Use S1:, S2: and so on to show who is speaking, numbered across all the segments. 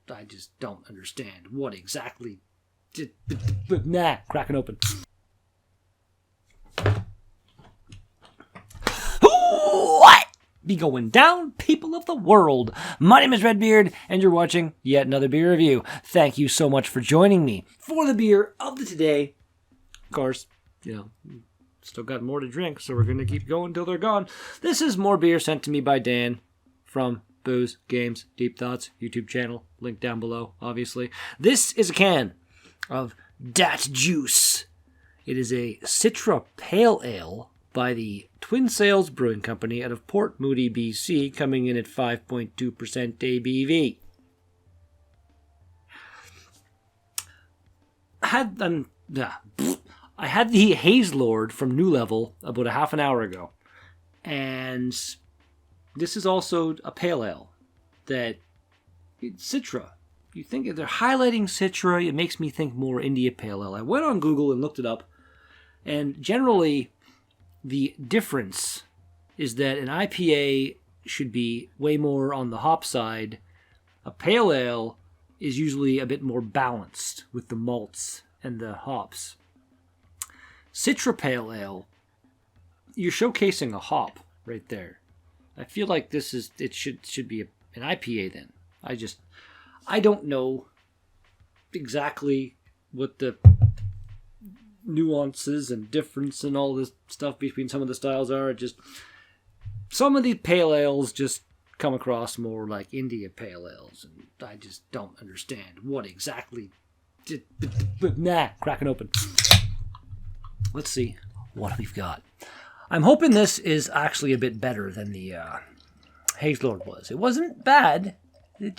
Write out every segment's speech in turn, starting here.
S1: I just don't understand what exactly. Cracking open. What be going down, people of the world? My name is Redbeard, and you're watching yet another beer review. Thank you so much for joining me for the beer of the today. Of course, still got more to drink, so we're going to keep going until they're gone. This is more beer sent to me by Dan from Booze, Games, Deep Thoughts, YouTube channel. Link down below, obviously. This is a can of Dat Juice. It is a Citra Pale Ale by the Twin Sails Brewing Company out of Port Moody, BC, coming in at 5.2% ABV. I had the Haze Lord from New Level about a half an hour ago, and this is also a pale ale that Citra. You think if they're highlighting Citra, it makes me think more India Pale Ale. I went on Google and looked it up, and generally the difference is that an IPA should be way more on the hop side. A pale ale is usually a bit more balanced with the malts and the hops. Citra Pale Ale, you're showcasing a hop right there. I feel like it should be an IPA then. I don't know exactly what the nuances and difference and all this stuff between some of the styles are. Some of these pale ales just come across more like India Pale Ales, and I just don't understand what exactly. Cracking open. Let's see what we've got. I'm hoping this is actually a bit better than the Haze Lord was. It wasn't bad. It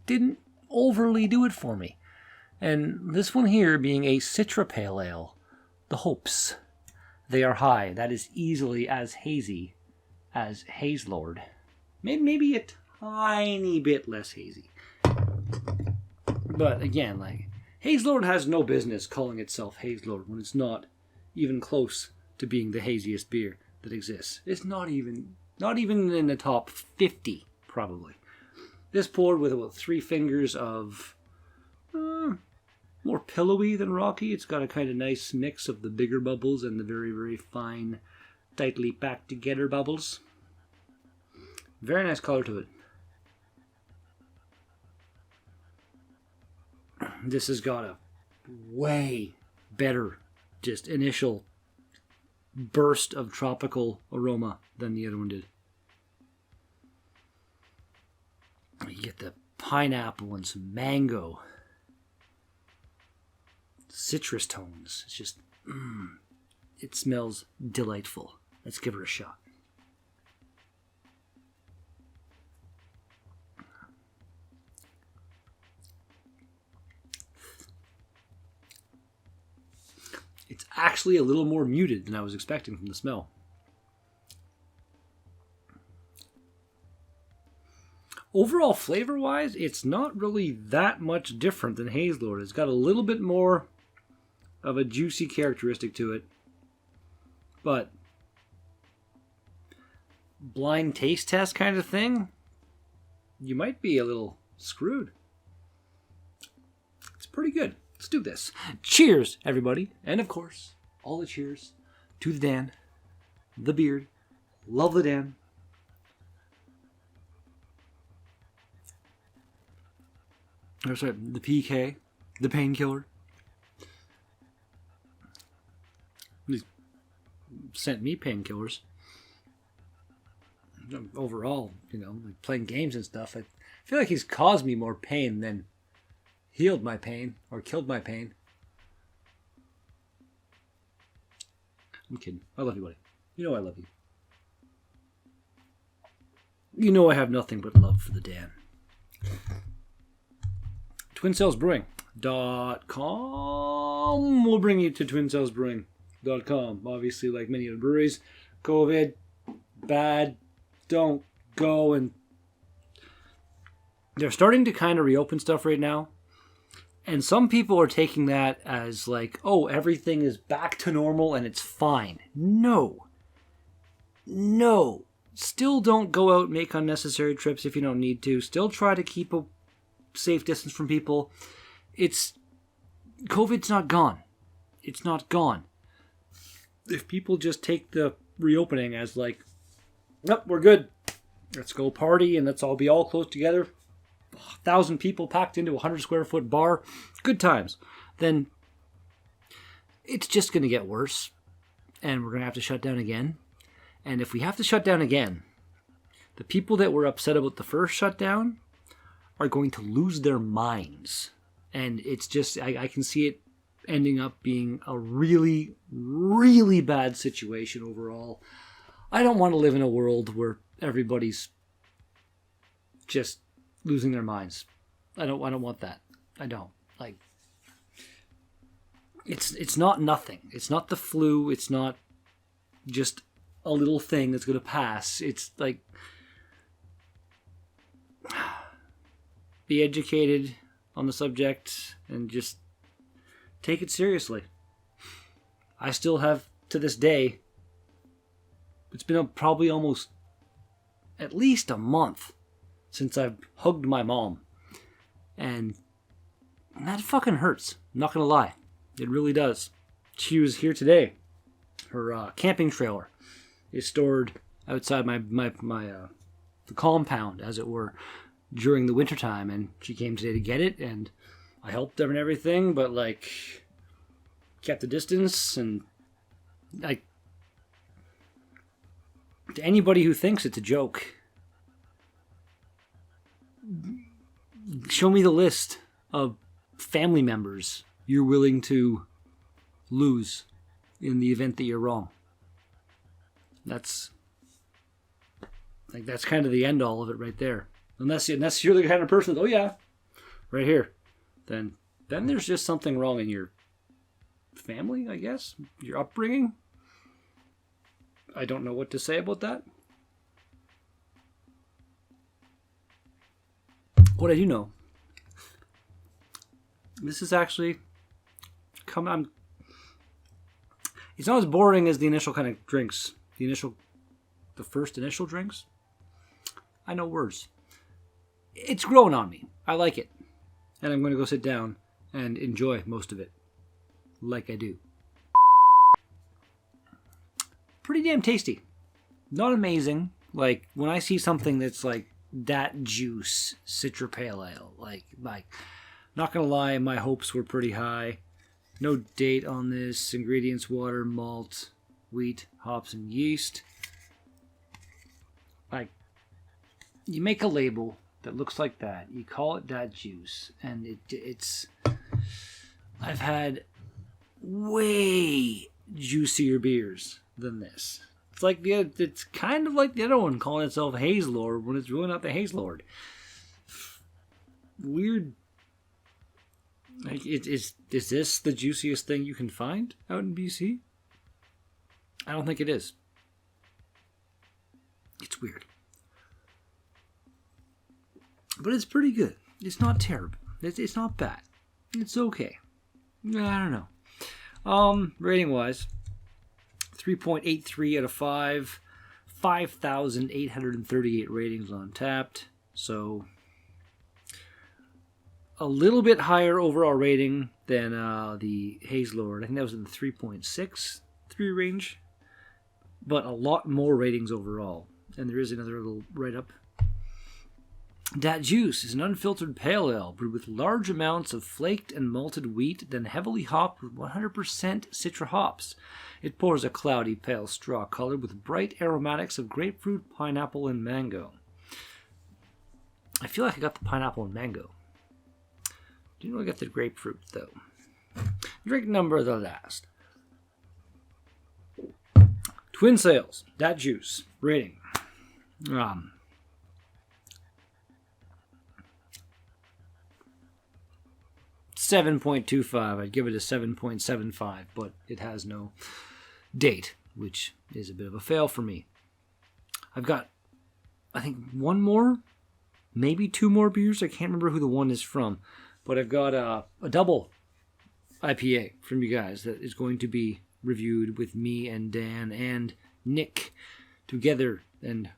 S1: didn't overly do it for me. And this one here being a Citra Pale Ale, the hopes, they are high. That is easily as hazy as Haze Lord. Maybe a tiny bit less hazy. But again, Haze Lord has no business calling itself Haze Lord when it's not even close to being the haziest beer that exists. It's not even in the top 50, probably. This poured with about 3 fingers of more pillowy than rocky. It's got a kind of nice mix of the bigger bubbles and the very, very fine, tightly packed together bubbles. Very nice color to it. This has got a way better just initial burst of tropical aroma than the other one did. You get the pineapple and some mango, citrus tones. It's just, it smells delightful. Let's give her a shot. It's actually a little more muted than I was expecting from the smell. Overall, flavor-wise, it's not really that much different than Haze Lord. It's got a little bit more of a juicy characteristic to it. But blind taste test kind of thing, you might be a little screwed. It's pretty good. Let's do this. Cheers, everybody. And of course, all the cheers to the Dan, the beard. Love the Dan. Or sorry, the PK, the painkiller. He sent me painkillers. Overall, playing games and stuff, I feel like he's caused me more pain than healed my pain or killed my pain. I'm kidding. I love you, buddy. You know I love you. You know I have nothing but love for the Dan. TwinSailsBrewing.com will bring you to TwinSailsBrewing.com. Obviously, like many other breweries, COVID, bad, don't go. And they're starting to kind of reopen stuff right now. And some people are taking that as like, oh, everything is back to normal and it's fine. No. Still don't go out and make unnecessary trips if you don't need to. Still try to keep safe distance from people. COVID's not gone. It's not gone. If people just take the reopening as like, nope, we're good. Let's go party and let's all be all close together. 1,000 people packed into a 100 square foot bar. Good times. Then it's just going to get worse. And we're going to have to shut down again. And if we have to shut down again, the people that were upset about the first shutdown are going to lose their minds. And it's just, I can see it ending up being a really, really bad situation overall. I don't want to live in a world where everybody's just losing their minds. I don't want that. I don't. Like, it's not nothing. It's not the flu. It's not just a little thing that's going to pass. It's like, be educated on the subject and just take it seriously. I still have, to this day, it's been probably almost at least a month since I've hugged my mom. And that fucking hurts. I'm not going to lie. It really does. She was here today. Her camping trailer is stored outside the compound, as it were, during the wintertime. And she came today to get it, and I helped her and everything, but, like, kept the distance. And, like, to anybody who thinks it's a joke, show me the list of family members you're willing to lose in the event that you're wrong. That's kind of the end all of it right there. Unless you're the kind of person that, oh yeah, right here, then there's just something wrong in your family, I guess, your upbringing. I don't know what to say about that. What I do know, this is actually it's not as boring as the initial kind of drinks. The first initial drinks. I know words. It's growing on me. I like it. And I'm going to go sit down and enjoy most of it. Like I do. Pretty damn tasty. Not amazing. Like, when I see something that's like that juice, Citra Pale Ale, like, not going to lie, my hopes were pretty high. No date on this. Ingredients: water, malt, wheat, hops, and yeast. Like, you make a label that looks like that. You call it that juice, and it's. I've had way juicier beers than this. It's kind of like the other one calling itself Haze Lord when it's really not the Haze Lord. Weird. Like, is this the juiciest thing you can find out in BC? I don't think it is. It's weird. But it's pretty good. It's not terrible. It's not bad. It's okay. I don't know. Rating-wise, 3.83 out of 5. 5,838 ratings on Tapped. So, a little bit higher overall rating than the Haze Lord. I think that was in the 3.63 range. But a lot more ratings overall. And there is another little write-up. Dat Juice is an unfiltered pale ale brewed with large amounts of flaked and malted wheat, then heavily hopped with 100% Citra hops. It pours a cloudy pale straw color with bright aromatics of grapefruit, pineapple, and mango. I feel like I got the pineapple and mango. Didn't really get the grapefruit, though. Drink number the last. Twin Sales, Dat Juice, rating. 7.25. I'd give it a 7.75, but it has no date, which is a bit of a fail for me. I've got, I think, one more, maybe two more beers. I can't remember who the one is from, but I've got a double IPA from you guys that is going to be reviewed with me and Dan and Nick together, and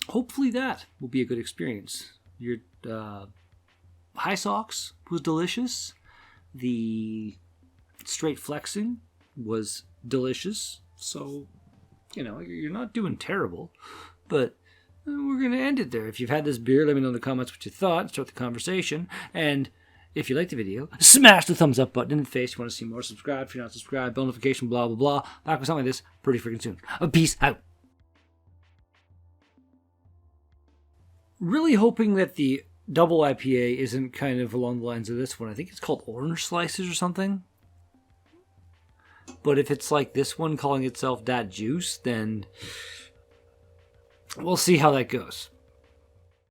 S1: hopefully that will be a good experience. You're High Socks was delicious. The Straight Flexing was delicious. So, you're not doing terrible. But we're going to end it there. If you've had this beer, let me know in the comments what you thought. Start the conversation. And if you liked the video, smash the thumbs up button in the face. If you want to see more, subscribe. If you're not subscribed, bell notification, blah, blah, blah. Back with something like this pretty freaking soon. Peace out. Really hoping that the double IPA isn't kind of along the lines of this one. I think it's called Orange Slices or something. But if it's like this one calling itself Dat Juice, then we'll see how that goes.